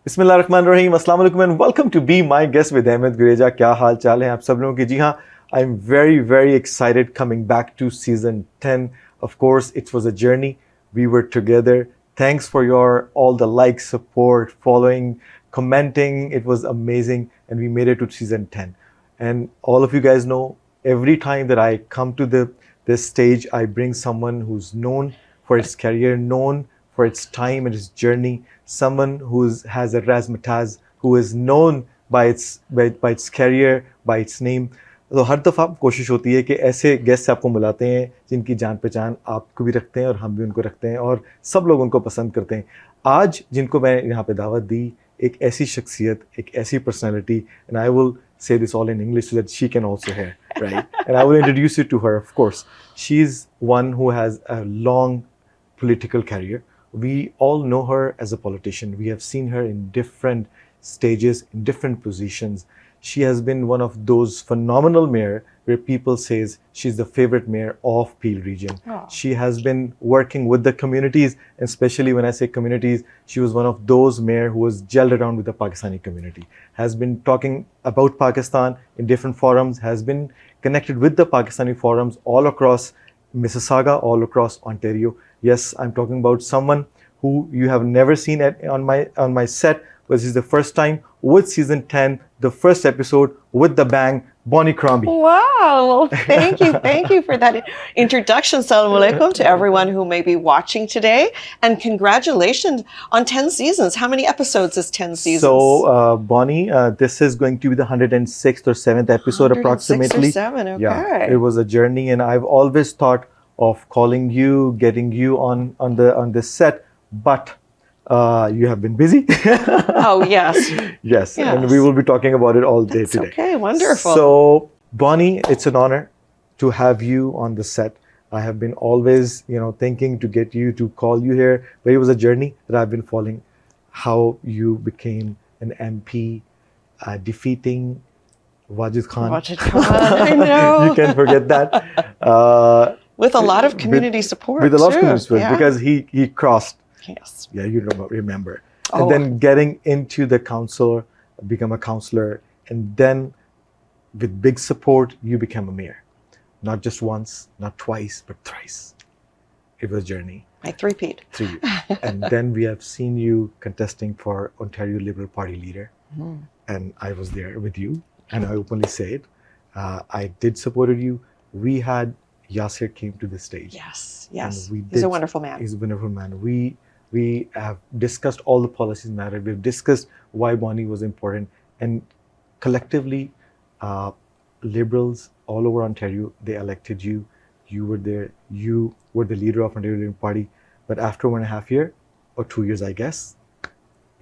Bismillahirrahmanirrahim. Assalamu alaikum and welcome to Be My Guest with Ahmed Goreja. क्या हाल चाल है आप सब लोगों की? जी हाँ, I'm very excited coming back to season 10. Of course, it was a journey. We were together. Thanks for all the likes, support, following, commenting. It was amazing and we made it to season 10. And all of you guys know, every time that I come to this stage, I bring someone who's known for its career, known for its time and its journey, someone who has a razzmatazz, who is known by its career, by its name. तो हर दफ़ा कोशिश होती है कि ऐसे guest आपको बुलाते हैं जिनकी जान पहचान आपको भी रखते हैं और हम भी उनको रखते हैं और सब लोग उनको पसंद करते हैं. आज जिनको मैं यहाँ पे दावत दी, एक ऐसी शख्सियत, एक ऐसी personality, and I will say this all in English so that she can also hear, right? And I will introduce you to her, of course. She's one who has a long political career. We all know her as a politician. We have seen her in different stages, in different positions. She has been one of those phenomenal mayor where people says she's the favorite mayor of Peel region. Oh. She has been working with the communities, and especially when I say communities, she was one of those mayor who was gelled around with the Pakistani community, has been talking about Pakistan in different forums, has been connected with the Pakistani forums all across Mississauga, all across Ontario. Yes, I'm talking about someone who you have never seen on my set, but this is the first time with season 10, the first episode with the bang, Bonnie Crombie. Wow, well, thank you for that introduction. Assalamu alaikum to everyone who may be watching today, and congratulations on 10 seasons. How many episodes is 10 seasons? So, Bonnie, this is going to be the 106th or 7th episode approximately. 106 or 7, okay. Yeah, it was a journey, and I've always thought of calling you, getting you on this set, but you have been busy. Oh, yes. Yes, and we will be talking about it all day today. Okay, wonderful. So, Bonnie, it's an honor to have you on the set. I have been always, thinking to get you, to call you here, but it was a journey that I've been following. How you became an MP, defeating Wajid Khan. Wajid Khan, I know. You can't forget that. With a lot of community support. With a lot of community support, because he crossed. Yes. Yeah, you remember. Oh. And then getting into the council, become a councillor, and then with big support, you became a mayor. Not just once, not twice, but thrice. It was a journey. I three-peat. And then we have seen you contesting for Ontario Liberal Party leader. Mm. And I was there with you, and I openly say it. I did support you. We had Yasser came to the stage. Yes. He's a wonderful man. He's a wonderful man. We have discussed all the policies matter. We've discussed why Bonnie was important. And collectively, Liberals all over Ontario, they elected you. You were there. You were the leader of Ontario Liberal Party. But after 1.5 years, or 2 years, I guess,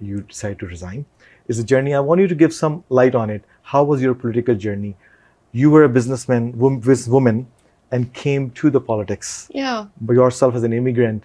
you decided to resign. It's a journey. I want you to give some light on it. How was your political journey? You were a businessman, woman, and came to the politics. Yeah. But yourself as an immigrant.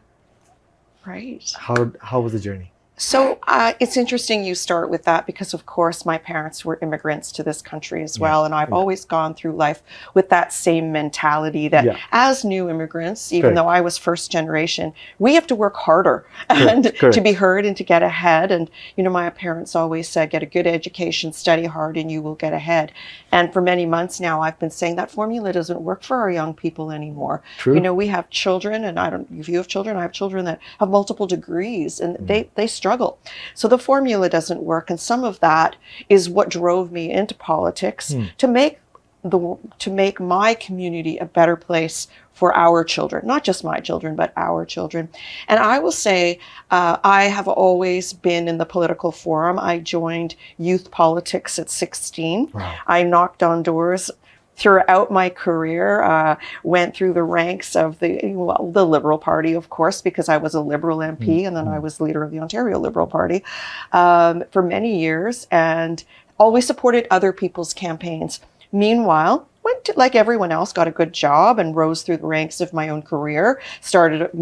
Right. How was the journey? So it's interesting you start with that because, of course, my parents were immigrants to this country as well. And I've always gone through life with that same mentality that as new immigrants, even though I was first generation, we have to work harder and to be heard and to get ahead. And, my parents always said, get a good education, study hard, and you will get ahead. And for many months now, I've been saying that formula doesn't work for our young people anymore. True. We have children, and if you have children, I have children that have multiple degrees, and they struggle. So the formula doesn't work, and some of that is what drove me into politics to make my community a better place for our children, not just my children, but our children. And I will say, I have always been in the political forum. I joined youth politics at 16. Wow. I knocked on doors throughout my career, went through the ranks of the Liberal Party, of course, because I was a Liberal MP, and then I was leader of the Ontario Liberal Party for many years, and always supported other people's campaigns. Meanwhile, like everyone else, got a good job and rose through the ranks of my own career,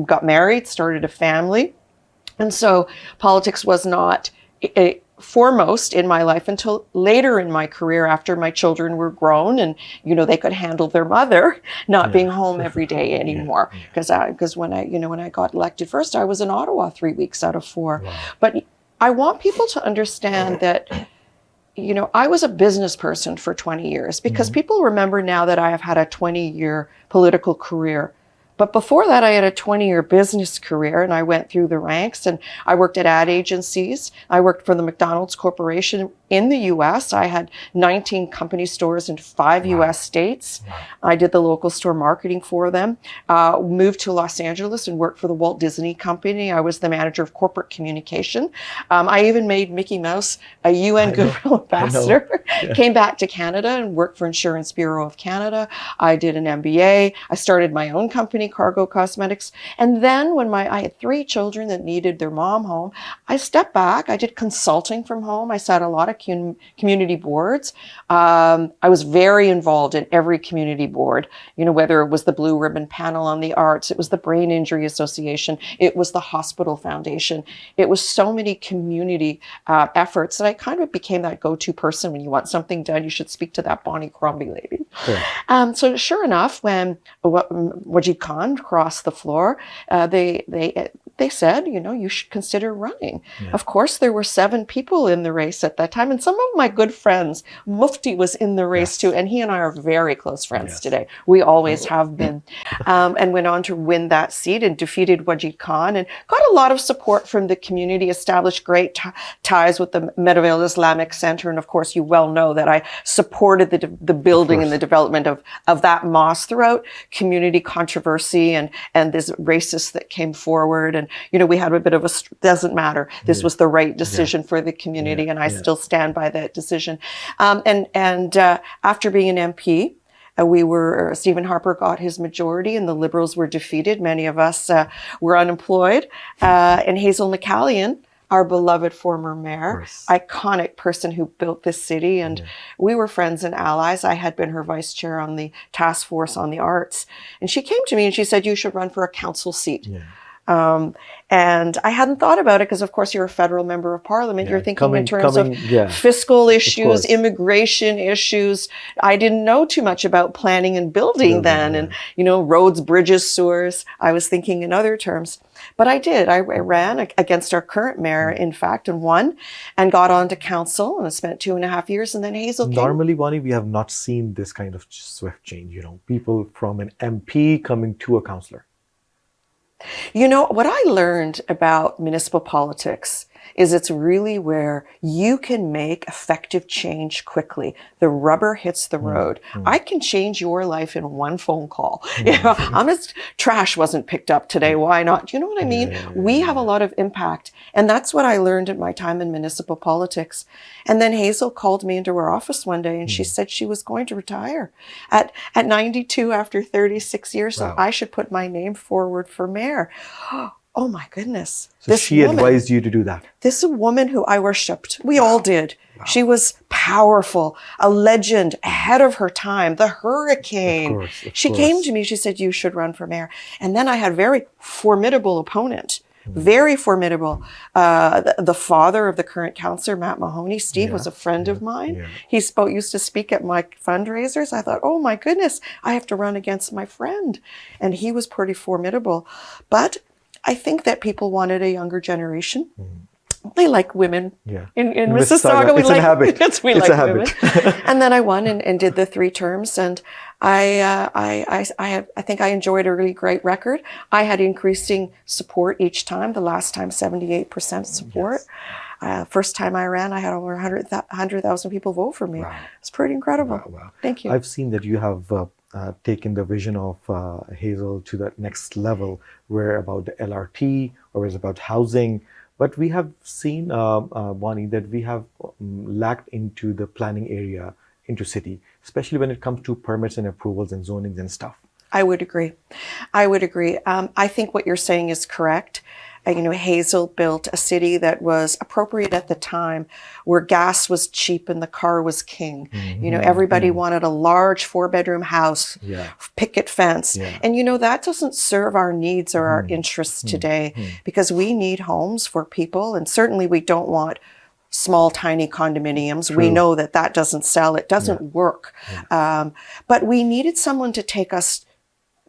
got married, started a family. And so politics was not foremost in my life until later in my career, after my children were grown and, you know, they could handle their mother not being home every day anymore. Because when I got elected first, I was in Ottawa 3 weeks out of 4. Wow. But I want people to understand that, you know, I was a business person for 20 years, because people remember now that I have had a 20-year political career. But before that, I had a 20-year business career, and I went through the ranks, and I worked at ad agencies. I worked for the McDonald's Corporation in the US. I had 19 company stores in 5 US states. I did the local store marketing for them. Moved to Los Angeles and worked for the Walt Disney Company. I was the manager of corporate communication. I even made Mickey Mouse a UN Goodwill Ambassador. Came back to Canada and worked for Insurance Bureau of Canada. I did an MBA. I started my own company, Cargo Cosmetics. And then when I had 3 children that needed their mom home, I stepped back. I did consulting from home. I sat a lot of community boards. I was very involved in every community board, you know, whether it was the Blue Ribbon Panel on the Arts, it was the Brain Injury Association, it was the Hospital Foundation. It was so many community efforts that I kind of became that go-to person. When you want something done, you should speak to that Bonnie Crombie lady. So sure enough, when Wajid Khan crossed the floor, they said, you know, you should consider running. Of course, there were 7 people in the race at that time. And some of my good friends, Mufti was in the race too. And he and I are very close friends today. We always have been. And went on to win that seat and defeated Wajid Khan and got a lot of support from the community, established great ties with the Meadowvale Islamic Center. And of course, you well know that I supported the building and the development of that mosque throughout community controversy and this racist that came forward. And, you know, we had a bit of doesn't matter. This was the right decision for the community. And I still stand by that decision. After being an MP, Stephen Harper got his majority and the Liberals were defeated. Many of us were unemployed. And Hazel McCallion, our beloved former mayor, iconic person who built this city. And we were friends and allies. I had been her vice chair on the task force on the arts. And she came to me and she said, you should run for a council seat. And I hadn't thought about it because, of course, you're a federal member of parliament. You're thinking in terms of fiscal issues, immigration issues. I didn't know too much about planning and building then and, you know, roads, bridges, sewers. I was thinking in other terms. But I did. I ran against our current mayor, in fact, and won and got on to council and I spent 2.5 years. And then Hazel came. Normally, Bonnie, we have not seen this kind of swift change, you know, people from an MP coming to a councillor. You know, what I learned about municipal politics is it's really where you can make effective change quickly. The rubber hits the road. I can change your life in one phone call. You know, trash wasn't picked up today. Why not? You know what I mean? We have a lot of impact. And that's what I learned in my time in municipal politics. And then Hazel called me into her office one day and she said she was going to retire at 92 after 36 years. So I should put my name forward for mayor. Oh my goodness. So she advised you to do that. This is a woman who I worshipped. We all did. She was powerful, a legend, ahead of her time, the hurricane. Of course. Came to me, she said, you should run for mayor. And then I had a very formidable opponent, very formidable. The father of the current councillor, Matt Mahoney, Steve, was a friend of mine. He used to speak at my fundraisers. I thought, oh my goodness, I have to run against my friend. And he was pretty formidable. But I think that people wanted a younger generation. They like women. In Mississauga, we like women. And then I won and did the 3 terms. And I think I enjoyed a really great record. I had increasing support each time. The last time, 78% support. First time I ran, I had over 100,000 people vote for me. It's pretty incredible. Thank you. I've seen that you have taken the vision of Hazel to the next level, where about the LRT or is about housing. But we have seen, Bonnie, that we have lacked into the planning area into city, especially when it comes to permits and approvals and zonings and stuff. I would agree. I think what you're saying is correct. You know, Hazel built a city that was appropriate at the time, where gas was cheap and the car was king. You know, everybody wanted a large 4-bedroom house, picket fence. And, you know, that doesn't serve our needs or our interests today, because we need homes for people. And certainly we don't want small, tiny condominiums. True. We know that that doesn't sell. It doesn't work. But we needed someone to take us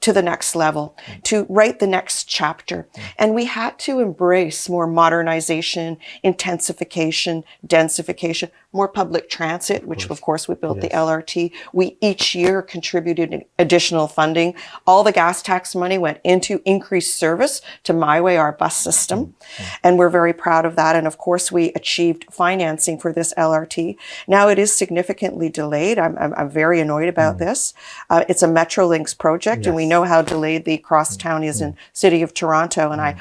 to the next level, to write the next chapter. And we had to embrace more modernization, intensification, densification, more public transit, which of course we built the LRT. We each year contributed additional funding. All the gas tax money went into increased service to My Way, our bus system. And we're very proud of that. And of course we achieved financing for this LRT. Now it is significantly delayed. I'm very annoyed about this. It's a Metrolinx project, and we know how delayed the crosstown is in City of Toronto. And I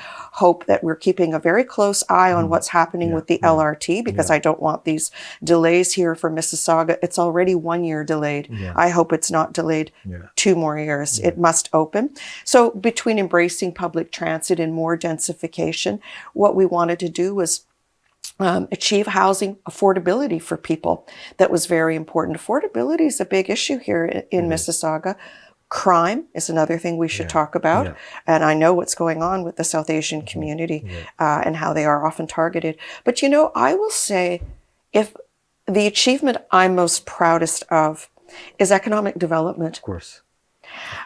hope that we're keeping a very close eye on what's happening with the LRT, because I don't want these delays here for Mississauga. It's already 1 year delayed. I hope it's not delayed 2 more years. It must open. So between embracing public transit and more densification, what we wanted to do was achieve housing affordability for people. That was very important. Affordability is a big issue here in Mississauga. Crime is another thing we should talk about. And I know what's going on with the South Asian community and how they are often targeted. But you know, I will say, if the achievement I'm most proudest of is economic development. Of course.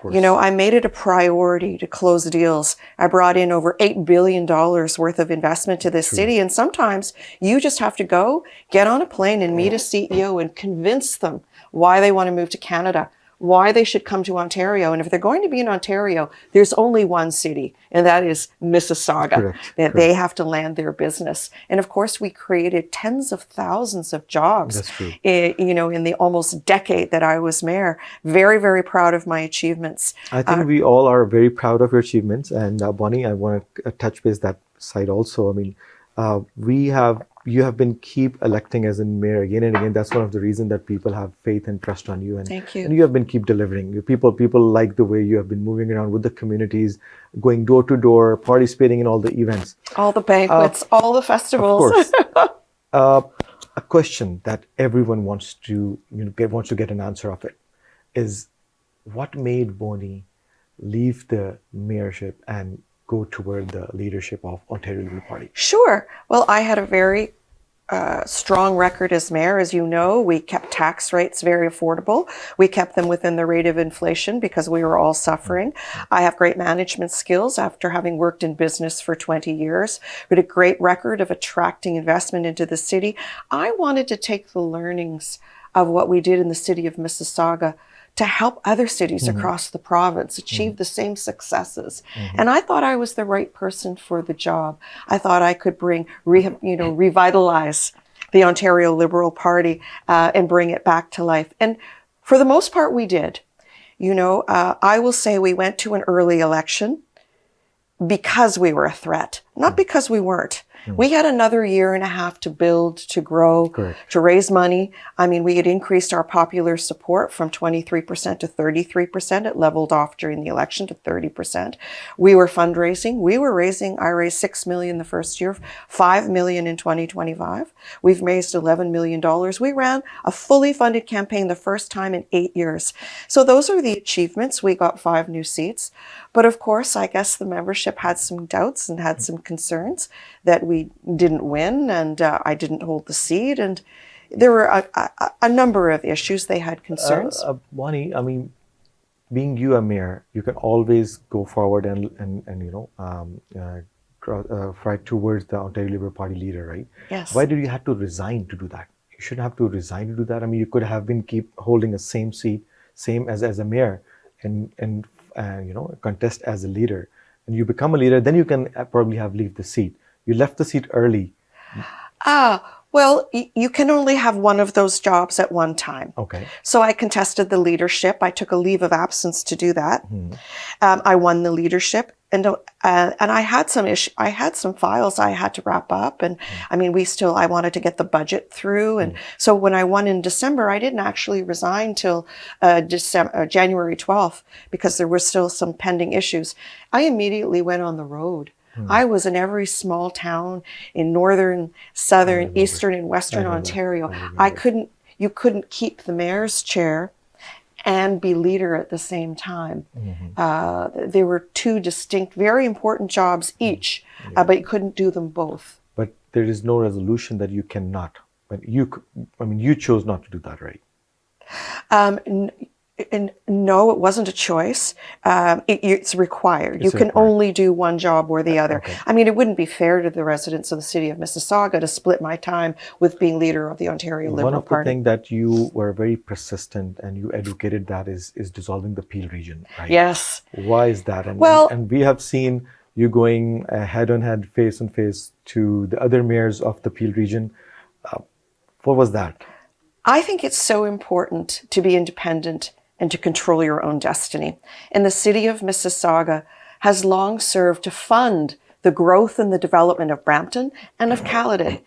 You know, I made it a priority to close deals. I brought in over $8 billion worth of investment to this city. And sometimes you just have to go, get on a plane and meet a CEO and convince them why they want to move to Canada, why they should come to Ontario. And if they're going to be in Ontario, there's only one city, and that is Mississauga. They have to land their business. And of course, we created tens of thousands of jobs, you know, in the almost decade that I was mayor. Very, very proud of my achievements. I think we all are very proud of your achievements. And Bonnie, I want to touch base that side also. I mean, you have been keep electing as a mayor again and again. That's one of the reasons that people have faith and trust on you. And, Thank you. And you have been keep delivering. People like the way you have been moving around with the communities, going door to door, participating in all the events. All the banquets, all the festivals. Of course. A question that everyone wants to get an answer of it is, what made Bonnie leave the mayorship and go toward the leadership of Ontario Liberal Party? Sure. Well, I had a very strong record as mayor. As you know, we kept tax rates very affordable. We kept them within the rate of inflation because we were all suffering. I have great management skills after having worked in business for 20 years. We had a great record of attracting investment into the city. I wanted to take the learnings of what we did in the city of Mississauga to help other cities across the province achieve the same successes. And I thought I was the right person for the job. I thought I could revitalize the Ontario Liberal Party and bring it back to life. And for the most part, we did. You know, I will say we went to an early election because we were a threat, not because we weren't. We had another year and a half to build, to grow, to raise money. I mean, we had increased our popular support from 23% to 33%. It leveled off during the election to 30%. We were fundraising. I raised $6 million the first year, $5 million in 2025. We've raised $11 million. We ran a fully funded campaign the first time in 8 years. So those are the achievements. We got 5 new seats. But of course, I guess the membership had some doubts and had some concerns that we didn't win, and I didn't hold the seat, and there were a number of issues. They had concerns. Bonnie, I mean, being you a mayor, you can always go forward and fight towards the Ontario Liberal Party leader, right? Yes. Why did you have to resign to do that? You shouldn't have to resign to do that. I mean, you could have been keep holding the same seat, same as a mayor, and contest as a leader. And you become a leader, then you can probably leave the seat. You left the seat early. Well, you can only have one of those jobs at one time. Okay. So I contested the leadership. I took a leave of absence to do that. I won the leadership, and I had some I had some files I had to wrap up, and I mean, I wanted to get the budget through, and so when I won in December, I didn't actually resign till January 12th because there were still some pending issues. I immediately went on the road. I was in every small town in northern, southern, eastern, and western Ontario. You couldn't keep the mayor's chair and be leader at the same time. There were 2 distinct, very important jobs each, but you couldn't do them both. but there is no resolution that you cannot. But you chose not to do that, right? And no, it wasn't a choice. It's required. You It's can required. only do one job or the other. Okay. I mean, it wouldn't be fair to the residents of the city of Mississauga to split my time with being leader of the Ontario One Liberal of the Party. things that you were very persistent and you advocated that is dissolving the Peel region, right? Yes. Why is that? Well- and we have seen you going head on head, face on face to the other mayors of the Peel region. What was that? I think it's so important to be independent and to control your own destiny. And the city of Mississauga has long served to fund the growth and the development of Brampton and of Caledon.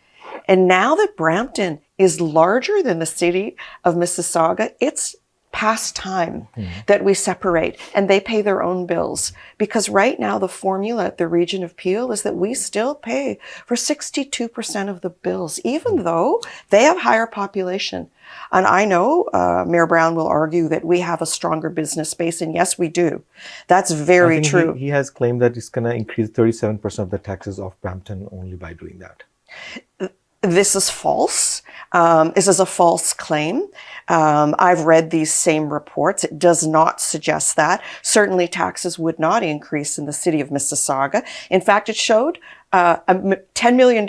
And now that Brampton is larger than the city of Mississauga, it's past time that we separate and they pay their own bills. Because right now the formula at the region of Peel is that we still pay for 62% of the bills, even though they have higher population. And I know Mayor Brown will argue that we have a stronger business base, and yes, we do. That's very I think true. He has claimed that he's going to increase 37% of the taxes of Brampton only by doing that. This is false. This is a false claim. I've read these same reports. It does not suggest that. Certainly taxes would not increase in the city of Mississauga. In fact, it showed $10 million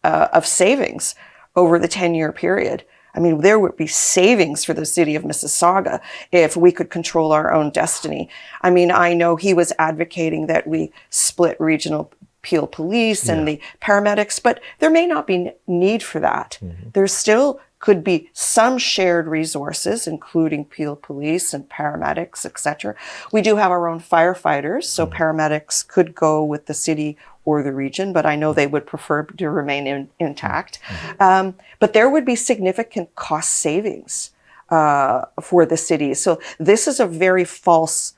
of savings over the 10-year period. I mean, there would be savings for the city of Mississauga if we could control our own destiny. I mean, I know he was advocating that we split regional Peel Police and the paramedics, but there may not be need for that. There still could be some shared resources, including Peel Police and paramedics, etc. We do have our own firefighters, so paramedics could go with the city or the region, but I know they would prefer to remain intact. But there would be significant cost savings for the city. So this is a very false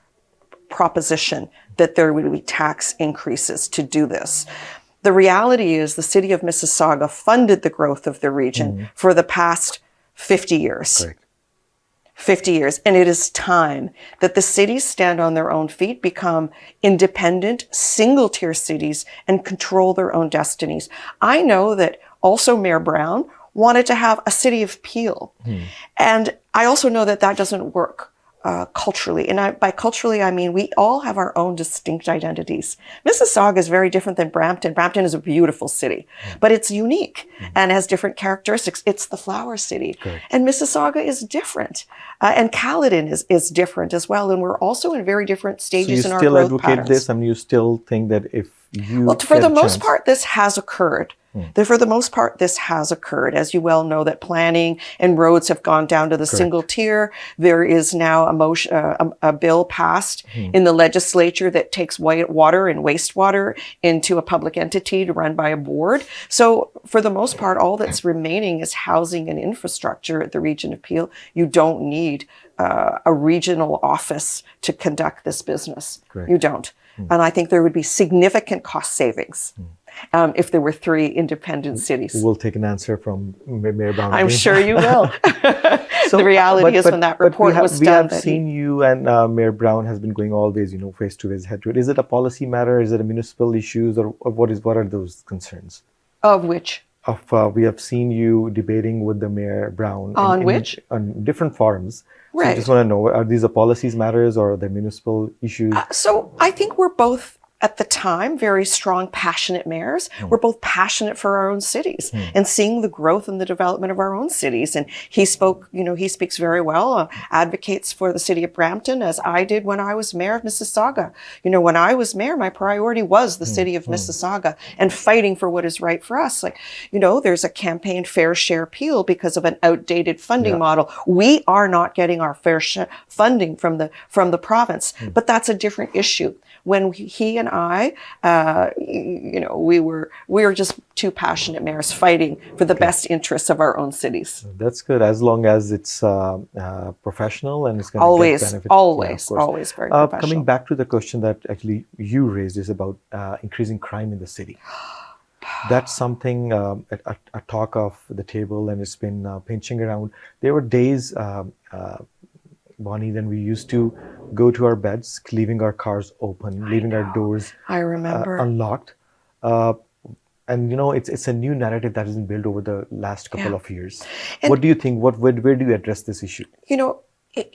proposition that there would be tax increases to do this. The reality is the city of Mississauga funded the growth of the region for the past 50 years. Correct. 50 years. And it is time that the cities stand on their own feet, become independent, single-tier cities, and control their own destinies. I know that also Mayor Brown wanted to have a city of Peel. And I also know that that doesn't work culturally. And by culturally, I mean we all have our own distinct identities. Mississauga is very different than Brampton. Brampton is a beautiful city, but it's unique and has different characteristics. It's the flower city. Correct. And Mississauga is different. And Caledon is different as well. And we're also in very different So stages you in our still growth advocate patterns. this, and you still think that if you Well, for get the a most chance- part, this has occurred. For the most part, this has occurred. As you well know, that planning and roads have gone down to the single tier. There is now a bill passed in the legislature that takes white water and wastewater into a public entity to run by a board. So for the most part, all that's remaining is housing and infrastructure at the region of Peel. You don't need a regional office to conduct this business. Correct. You don't. And I think there would be significant cost savings if there were 3 independent cities. We'll take an answer from Mayor Brown. I'm again. sure you will. So, the reality is when that report was we done. have that seen you and Mayor Brown has been going always, face to face, head to head. Is it a policy matter? Is it a municipal issues, or what are those concerns? of which? We have seen you debating with the Mayor Brown On which? on different forums. So I Right. just want to know, are these a policies matters or are they municipal issues? So I think we're both, at the time, very strong, passionate mayors. We're both passionate for our own cities and seeing the growth and the development of our own cities. And he speaks very well, advocates for the city of Brampton, as I did when I was mayor of Mississauga. When I was mayor, my priority was the city of Mississauga and fighting for what is right for us. There's a campaign, Fair Share Peel, because of an outdated funding model. We are not getting our fair share funding from the province, but that's a different issue. When he and I, we were just 2 passionate mayors fighting for the best interests of our own cities. That's good, as long as it's professional and it's going to Always, get benefit. always, of course. always very professional. Coming back to the question that actually you raised is about increasing crime in the city. That's something, a talk of the table, and it's been pinching around. There were days, Bonnie, then we used to go to our beds, leaving our cars open, leaving our doors I remember. unlocked. And it's a new narrative that has been built over the last couple Yeah. of years. And- What do you think? Where do you address this issue?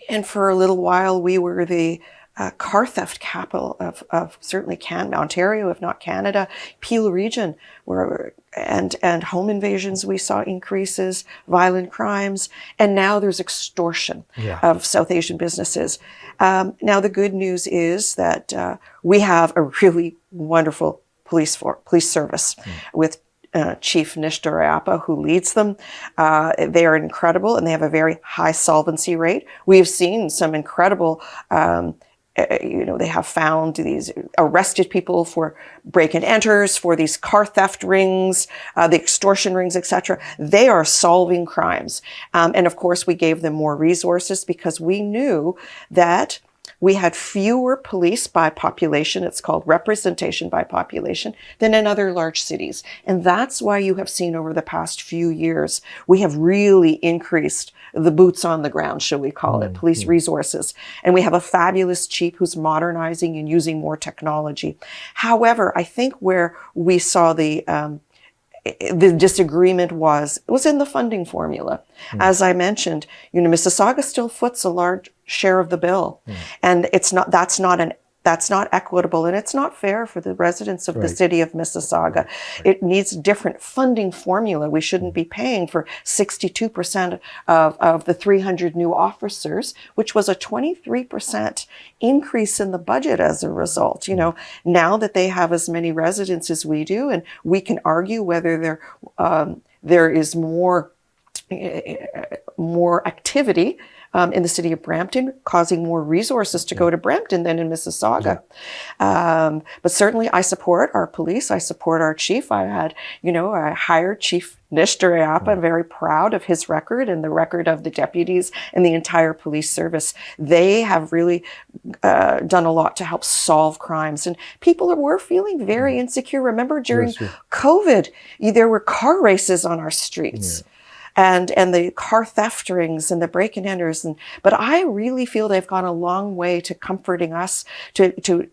And for a little while, we were the car theft capital of certainly Canada, Ontario, if not Canada, Peel region, and home invasions, we saw increases, violent crimes, and now there's extortion of South Asian businesses. Now, the good news is that we have a really wonderful police service with Chief Nish Durayappa, who leads them. They are incredible, and they have a very high solvency rate. We have seen some incredible, they have found these arrested people for break-and-enters, for these car theft rings, the extortion rings, etc. They are solving crimes. And of course, we gave them more resources because we knew that we had fewer police by population, it's called representation by population, than in other large cities. And that's why you have seen over the past few years, we have really increased the boots on the ground, shall we call it, police resources. And we have a fabulous chief who's modernizing and using more technology. However, I think where we saw the disagreement was in the funding formula. As I mentioned, Mississauga still foots a large share of the bill, and that's not equitable, and it's not fair for the residents of the city of Mississauga. It needs a different funding formula. We shouldn't be paying for 62% of the 300 new officers, which was a 23% increase in the budget as a result. Now that they have as many residents as we do, and we can argue whether there is more activity in the city of Brampton, causing more resources to go to Brampton than in Mississauga. But certainly I support our police. I support our chief. I hired Chief Nish Durayappa. I'm very proud of his record and the record of the deputies and the entire police service. They have really done a lot to help solve crimes. And people were feeling very insecure. Remember during COVID, there were car races on our streets. And the car theft rings and the break-and-enters. But I really feel they've gone a long way to comforting us, to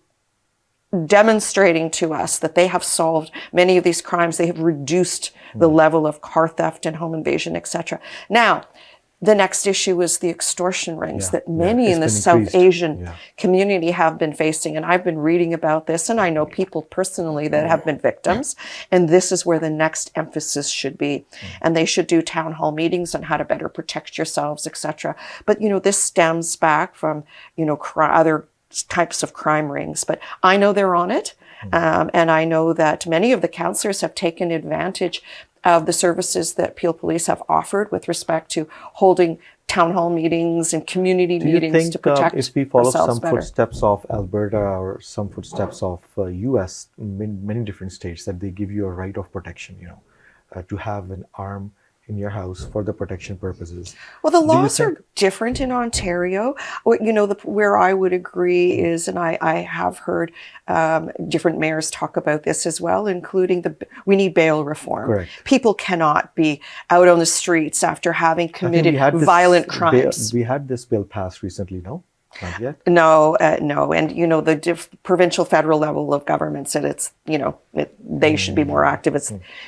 demonstrating to us that they have solved many of these crimes. They have reduced the level of car theft and home invasion, etc. Now, the next issue is the extortion rings that many in the South Asian community have been facing. And I've been reading about this, and I know people personally that have been victims. And this is where the next emphasis should be. And they should do town hall meetings on how to better protect yourselves, etc. But, this stems back from, other types of crime rings. But I know they're on it. And I know that many of the councillors have taken advantage of the services that Peel Police have offered with respect to holding town hall meetings and community meetings to protect ourselves better. If we follow some footsteps of Alberta or some footsteps of US, many different states, that they give you a right of protection, to have an arm in your house for the protection purposes. Well, the laws are different in Ontario. Where I would agree is, and I have heard different mayors talk about this as well, including we need bail reform. Correct. People cannot be out on the streets after having committed violent crimes. We had this bill passed recently, no? Not yet? No. And, the provincial federal level of government said they should be more active.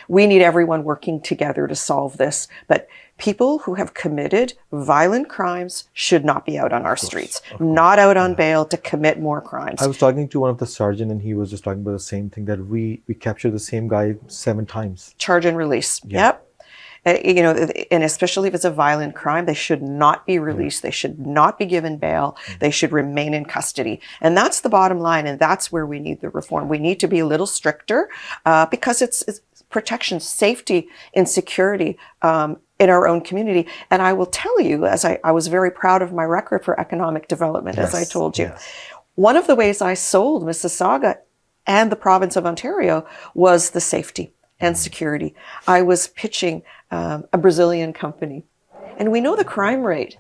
We need everyone working together to solve this. But people who have committed violent crimes should not be out on our streets, not out on bail to commit more crimes. I was talking to one of the sergeant, and he was just talking about the same thing, that we captured the same guy 7 times. Charge and release. Yep. And especially if it's a violent crime, they should not be released. They should not be given bail. They should remain in custody. And that's the bottom line. And that's where we need the reform. We need to be a little stricter because it's protection, safety, and security in our own community. And I will tell you, as I was very proud of my record for economic development, as I told you. One of the ways I sold Mississauga and the province of Ontario was the safety and security. I was pitching a Brazilian company. And we know the crime rate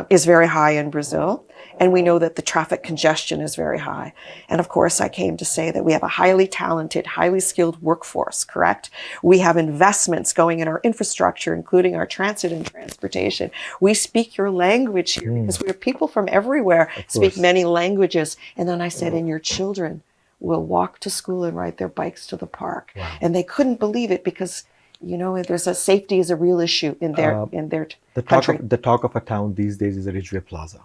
is very high in Brazil. And we know that the traffic congestion is very high. And of course, I came to say that we have a highly talented, highly skilled workforce, correct? We have investments going in our infrastructure, including our transit and transportation. We speak your language here because we have people from everywhere speak many languages. And then I said, and your children will walk to school and ride their bikes to the park. Wow. And they couldn't believe it because, there's a safety is a real issue in their country. The talk of a town these days is a Ridgeway Plaza.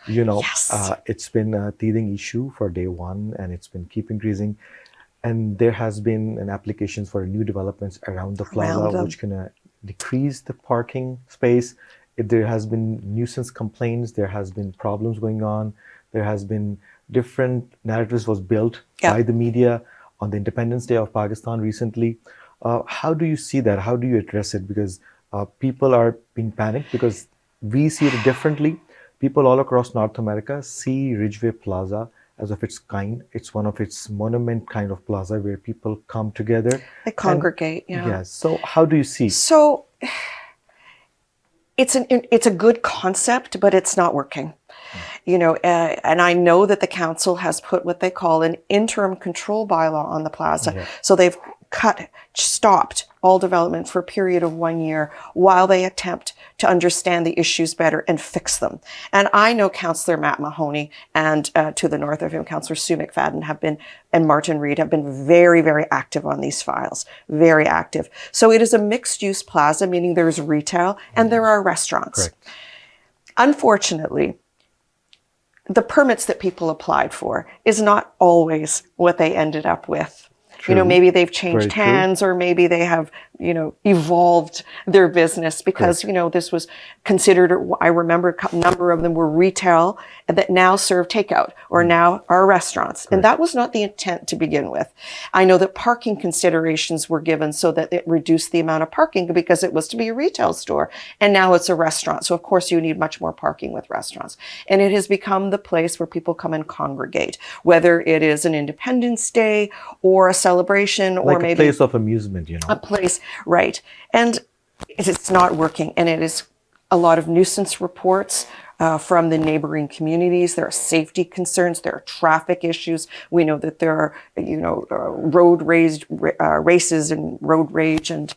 Yes. It's been a teething issue for day one, and it's been keep increasing. And there has been an applications for new developments around the plaza, which can decrease the parking space. There has been nuisance complaints. There has been problems going on. There has been different narratives was built by the media on the Independence Day of Pakistan recently. How do you see that? How do you address it? Because people are being panicked because we see it differently. People all across North America see Ridgeway Plaza as of its kind. It's one of its monument kind of plaza where people come together. They congregate, Yes. So how do you see? So it's a good concept, but it's not working. And I know that the council has put what they call an interim control bylaw on the plaza. Yeah. So they've stopped all development for a period of 1 year while they attempt to understand the issues better and fix them. And I know Councillor Matt Mahoney and to the north of him, Councillor Sue McFadden and Martin Reid have been very, very active on these files, very active. So it is a mixed use plaza, meaning there's retail and there are restaurants. Correct. Unfortunately, the permits that people applied for is not always what they ended up with. True. Maybe they've changed hands, or maybe they have, evolved their business because, this was considered, I remember a number of them were retail that now serve takeout or now are restaurants. And that was not the intent to begin with. I know that parking considerations were given so that it reduced the amount of parking because it was to be a retail store. And now it's a restaurant. So of course you need much more parking with restaurants. And it has become the place where people come and congregate, whether it is an Independence Day or a celebration or maybe a place of amusement, a place, right. And it's not working. And it is a lot of nuisance reports from the neighboring communities. There are safety concerns. There are traffic issues. We know that there are, road races and road rage and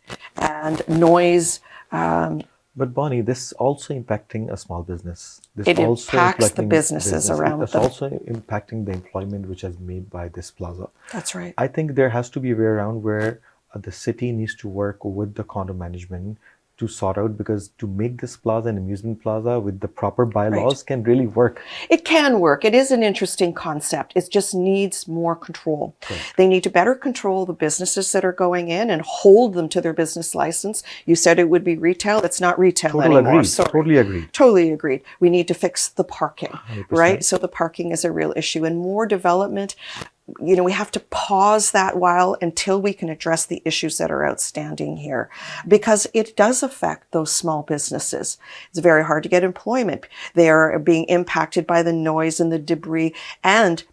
noise. But Bonnie, this is also impacting a small business. It impacts the businesses around it. It's also impacting the employment which is made by this plaza. That's right. I think there has to be a way around where the city needs to work with the condo management to sort out, because to make this plaza an amusement plaza with the proper bylaws can really work. It can work. It is an interesting concept. It just needs more control. Correct. They need to better control the businesses that are going in and hold them to their business license. You said it would be retail. It's not retail anymore. Totally agreed. Totally agreed. We need to fix the parking, 100%. Right? So the parking is a real issue, and more development. We have to pause that while until we can address the issues that are outstanding here, because it does affect those small businesses. It's very hard to get employment. They are being impacted by the noise and the debris, and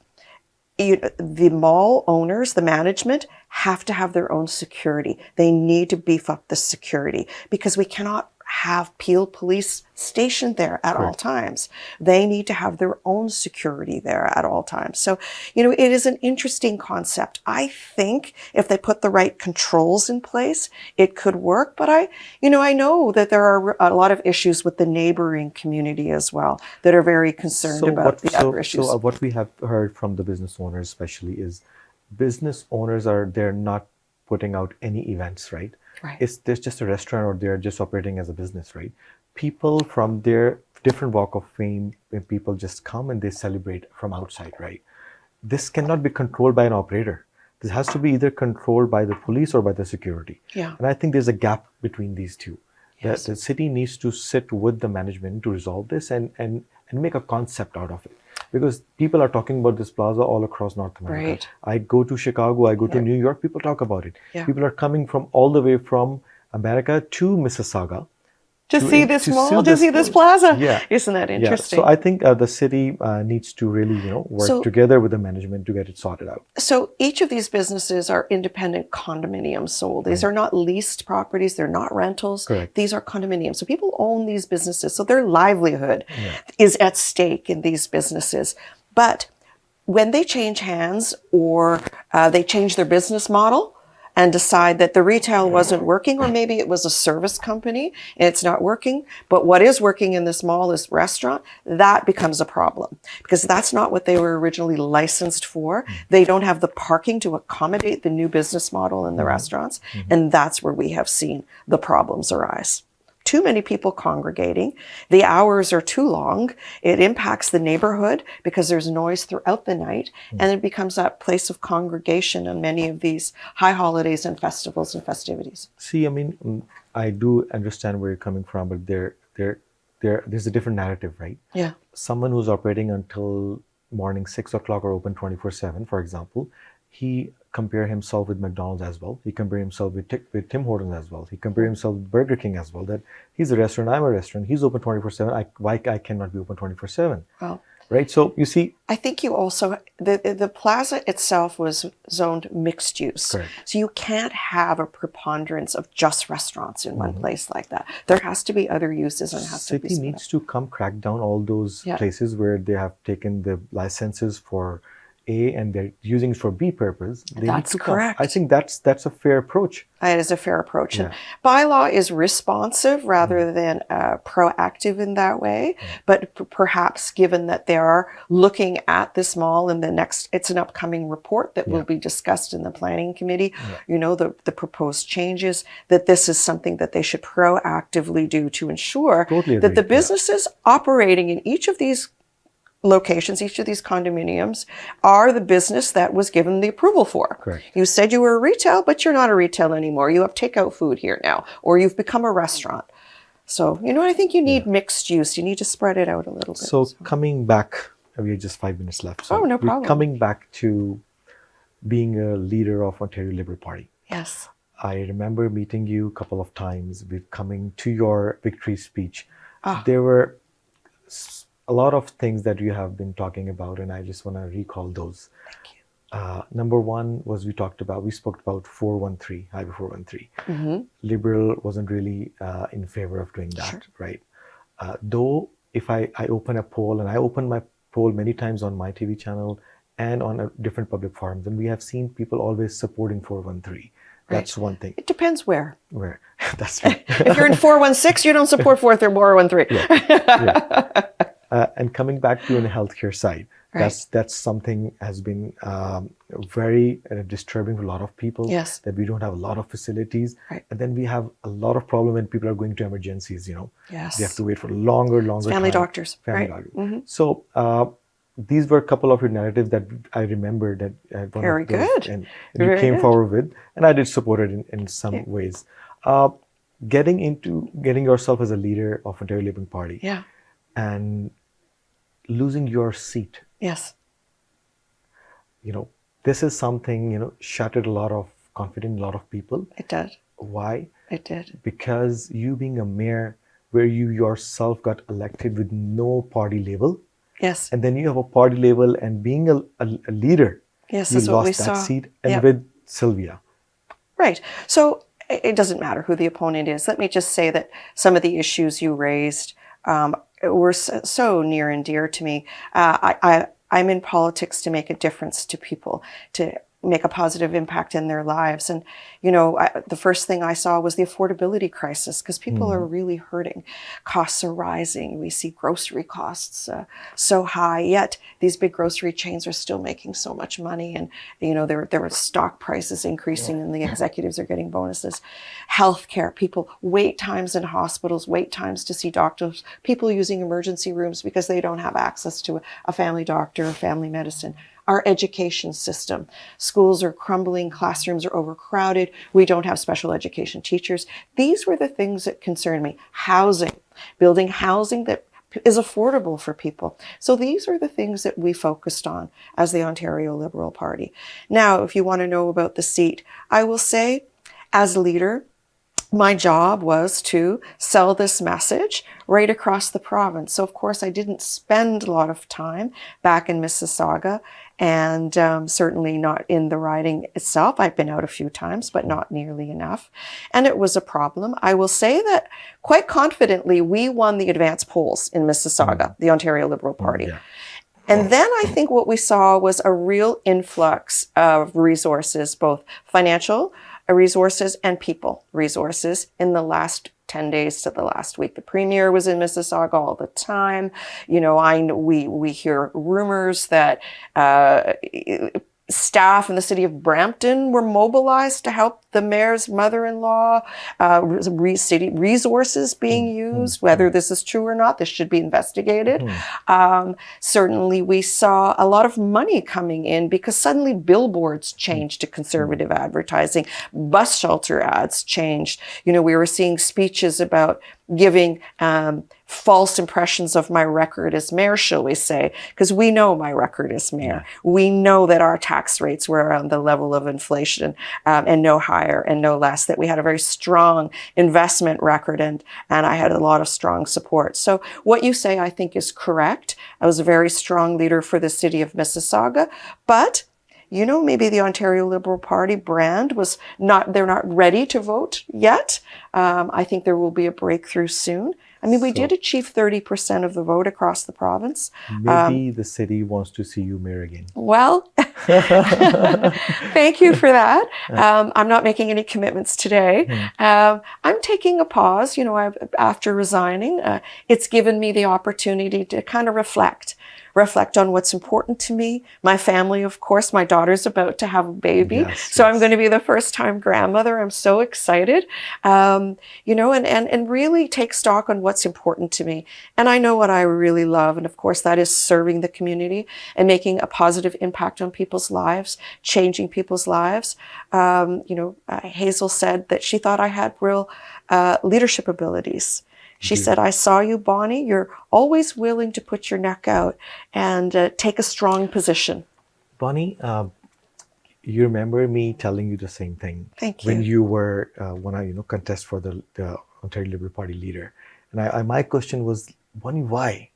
the mall owners, the management, have to have their own security. They need to beef up the security because we cannot have Peel Police stationed there at all times. They need to have their own security there at all times. So, it is an interesting concept. I think if they put the right controls in place, it could work. But I know that there are a lot of issues with the neighboring community as well that are very concerned about the other issues. So what we have heard from the business owners especially is business owners they're not putting out any events, right? Right. There's just a restaurant, or they're just operating as a business, right? People from their different walk of fame, when people just come and they celebrate from outside, right? This cannot be controlled by an operator. This has to be either controlled by the police or by the security. Yeah. And I think there's a gap between these two. Yes. The city needs to sit with the management to resolve this and make a concept out of it. Because people are talking about this plaza all across North America. Right. I go to Chicago, I go to New York, people talk about it. Yeah. People are coming from all the way from America to Mississauga. To see this mall, to see this plaza. Yeah. Isn't that interesting? So I think the city needs to really, work together with the management to get it sorted out. So each of these businesses are independent condominiums sold. These are not leased properties. They're not rentals. Correct. These are condominiums. So people own these businesses. So their livelihood is at stake in these businesses. But when they change hands or they change their business model, and decide that the retail wasn't working, or maybe it was a service company and it's not working, but what is working in this mall is restaurant, that becomes a problem because that's not what they were originally licensed for. They don't have the parking to accommodate the new business model in the restaurants, and that's where we have seen the problems arise. Too many people congregating. The hours are too long. It impacts the neighborhood because there's noise throughout the night, and it becomes a place of congregation on many of these high holidays and festivals and festivities. See, I mean, I do understand where you're coming from, but there's a different narrative, right? Yeah. Someone who's operating until morning 6 o'clock or open 24/7, for example, he compare himself with McDonald's as well. He compare himself with Tim Hortons as well. He compare himself with Burger King as well. That he's a restaurant, I'm a restaurant. He's open 24/7. Why I cannot be open 24/7? Well, right. So you see, I think you also the plaza itself was zoned mixed use. Correct. So you can't have a preponderance of just restaurants in one place like that. There has to be other uses and has to be city split needs to come crack down all those places where they have taken the licenses for A and they're using it for B purpose. They That's need to come. correct. I think that's a fair approach. It is a fair approach. And bylaw is responsive rather than proactive in that way. But perhaps given that they are looking at this mall in the next, it's an upcoming report that will be discussed in the planning committee, you know, the proposed changes, that this is something that they should proactively do to ensure that the businesses operating in each of these locations, each of these condominiums, are the business that was given the approval for. Correct. You said you were a retail, but you're not a retail anymore. You have takeout food here now, or you've become a restaurant. So, you know, I think you need mixed use. You need to spread it out a little bit. So coming back, we have just 5 minutes left. So no problem. Coming back to being a leader of Ontario Liberal Party. Yes. I remember meeting you a couple of times with coming to your victory speech. There were a lot of things that you have been talking about, and I just want to recall those. Thank you. Number one was we spoke about 413, Highway 413. Liberal wasn't really in favor of doing that, right? Though if I open a poll, and I open my poll many times on my TV channel and on different public forums, and we have seen people always supporting 413. That's one thing. It depends where. Where? That's right. If you're in 416, you don't support 413. And coming back to the healthcare side, that's something has been very disturbing to a lot of people. Yes. That we don't have a lot of facilities, and then we have a lot of problem when people are going to emergencies. You know, yes, they have to wait for longer family time. Doctors, family doctors. So these were a couple of your narratives that I remember that very good, and you came forward with, and I did support it in some ways. Getting yourself as a leader of Ontario Liberal Party. And losing your seat. Yes. You know, this is something, you know, shattered a lot of confidence in a lot of people. It did. Why? It did. Because you being a mayor where you yourself got elected with no party label. Yes. And then you have a party label and being a leader. Yes, you that's what we lost that saw. seat and with Sylvia. Right. So it doesn't matter who the opponent is. Let me just say that some of the issues you raised were so near and dear to me. I'm in politics to make a difference to people, to make a positive impact in their lives. And, you know, the first thing I saw was the affordability crisis because people are really hurting. Costs are rising. We see grocery costs so high, yet these big grocery chains are still making so much money. And, you know, there are stock prices increasing and the executives are getting bonuses. Healthcare, people, wait times in hospitals, wait times to see doctors, people using emergency rooms because they don't have access to a family doctor or family medicine. Our education system. Schools are crumbling, classrooms are overcrowded, we don't have special education teachers. These were the things that concerned me. Housing, building housing that is affordable for people. So these are the things that we focused on as the Ontario Liberal Party. Now, if you want to know about the seat, I will say, as leader, my job was to sell this message right across the province. So, of course, I didn't spend a lot of time back in Mississauga and certainly not in the riding itself. I've been out a few times, but not nearly enough. And it was a problem. I will say that quite confidently, we won the advance polls in Mississauga, the Ontario Liberal Party. And then I think what we saw was a real influx of resources, both financial, resources and people resources in the last 10 days to the last week. The premier was in Mississauga all the time. You know, we hear rumors that staff in the city of Brampton were mobilized to help the mayor's mother-in-law, city resources being used. Whether this is true or not, this should be investigated. Certainly we saw a lot of money coming in because suddenly billboards changed to conservative advertising, bus shelter ads changed. You know, we were seeing speeches about giving false impressions of my record as mayor, shall we say, because we know my record as mayor. We know that our tax rates were around the level of inflation and no higher and no less, that we had a very strong investment record and I had a lot of strong support. So what you say, I think, is correct. I was a very strong leader for the city of Mississauga, but you know, maybe the Ontario Liberal Party brand was not, they're not ready to vote yet. I think there will be a breakthrough soon. I mean, we did achieve 30% of the vote across the province. Maybe the city wants to see you mayor again. Well, thank you for that. I'm not making any commitments today. I'm taking a pause, you know, after resigning. It's given me the opportunity to kind of reflect on what's important to me. My family, of course, my daughter's about to have a baby. So I'm going to be the first time grandmother. I'm so excited, you know, and really take stock on what's important to me. And I know what I really love. And of course, that is serving the community and making a positive impact on people's lives, changing people's lives. You know, Hazel said that she thought I had real leadership abilities. She said, I saw you, Bonnie. You're always willing to put your neck out and take a strong position. Bonnie, you remember me telling you the same thing. Thank you. When you were, when I, you know, contest for the Ontario Liberal Party leader. And my question was, Bonnie, why?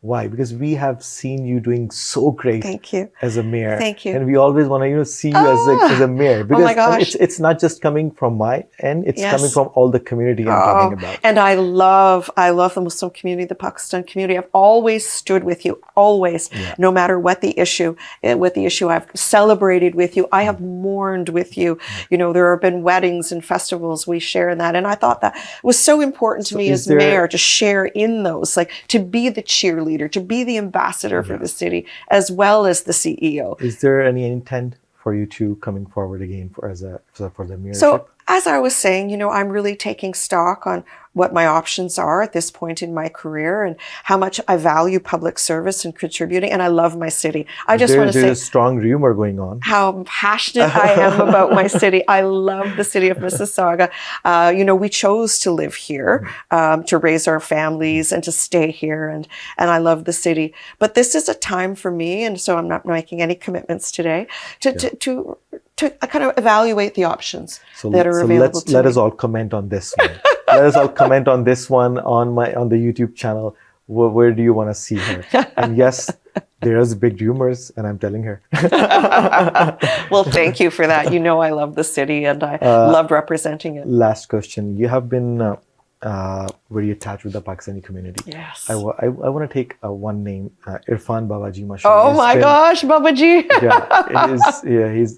Why? Because we have seen you doing so great. Thank you. As a mayor. Thank you. And we always want to, you know, see you as a mayor. Because oh my gosh. It's not just coming from my end, it's coming from all the community I'm talking about. And I love the Muslim community, the Pakistan community. I've always stood with you, always, no matter what the issue. I've celebrated with you. I have mourned with you. You know, there have been weddings and festivals we share in that. And I thought that was so important to me as mayor to share in those, like to be the cheerleader, to be the ambassador for the city, as well as the CEO. Is there any intent for you to coming forward again for the mayorship? So, as I was saying, you know, I'm really taking stock on what my options are at this point in my career and how much I value public service and contributing. And I love my city. I just want to say there's a strong rumor going on. How passionate I am about my city. I love the city of Mississauga. You know, we chose to live here, to raise our families and to stay here. And I love the city. But this is a time for me, and so I'm not making any commitments today, to kind of evaluate the options that are available to me. Let us all comment on this one. Let us all comment on this one on the YouTube channel. Where do you want to see her? And yes, there's big rumors, and I'm telling her. Well, thank you for that. You know I love the city, and I loved representing it. Last question. You have been very attached with the Pakistani community. Yes. I want to take one name, Irfan Babaji, mashallah. Oh my gosh, Babaji.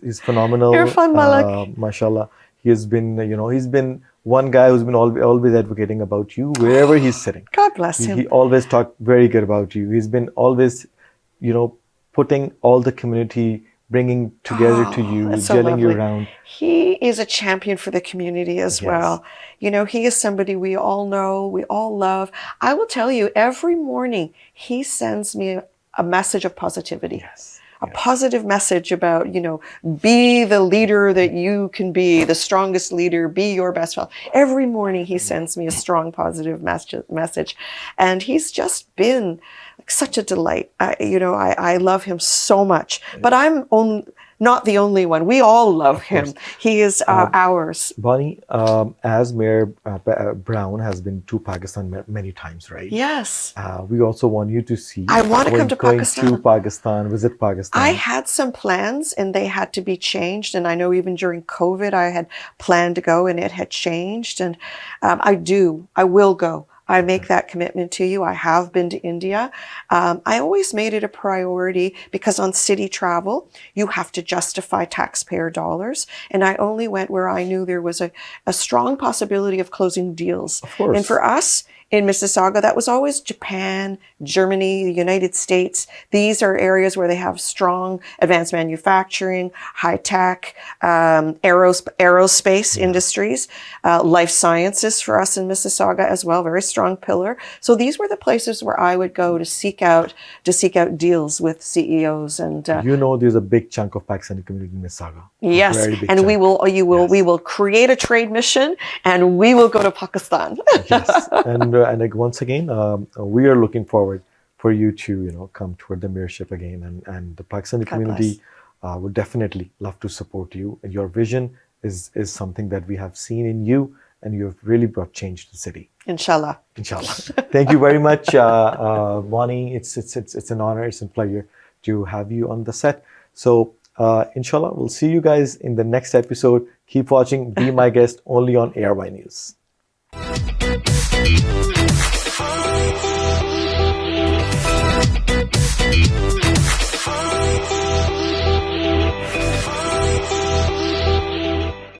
He's phenomenal. Irfan Malik. Mashallah. He's been one guy who's been always advocating about you wherever he's sitting. God bless him. He always talked very good about you. He's been always, you know, putting all the community, bringing together to you, getting you around. He is a champion for the community as well. You know, he is somebody we all know, we all love. I will tell you, every morning he sends me a message of positivity. A positive message about, you know, be the leader that you can be, the strongest leader, be your best self. Every morning he sends me a strong, positive message. And he's just been such a delight. I love him so much. But I'm not the only one. We all love him. He is ours. Bonnie, as Mayor Brown has been to Pakistan many times, right? Yes. We also want you to see. I want to come to Pakistan. Going to Pakistan, visit Pakistan. I had some plans and they had to be changed. And I know even during COVID, I had planned to go and it had changed. And I will go. I make that commitment to you. I have been to India. I always made it a priority because on city travel, you have to justify taxpayer dollars. And I only went where I knew there was a strong possibility of closing deals. Of course. And for us, in Mississauga, that was always Japan, Germany, the United States. These are areas where they have strong advanced manufacturing, high tech, aerospace industries, life sciences for us in Mississauga as well, very strong pillar. So these were the places where I would go to seek out deals with CEOs and. There's a big chunk of Pakistani community in Mississauga. Yes, and chunk. we will create a trade mission, and we will go to Pakistan. Yes, and like once again, we are looking forward for you to come toward the mayorship again, and the Pakistani community would definitely love to support you. And your vision is something that we have seen in you, and you have really brought change to the city. Inshallah. Thank you very much, Bonnie. It's an honor, it's a pleasure to have you on the set. So inshallah, we'll see you guys in the next episode. Keep watching Be My Guest only on ARY News. Oh,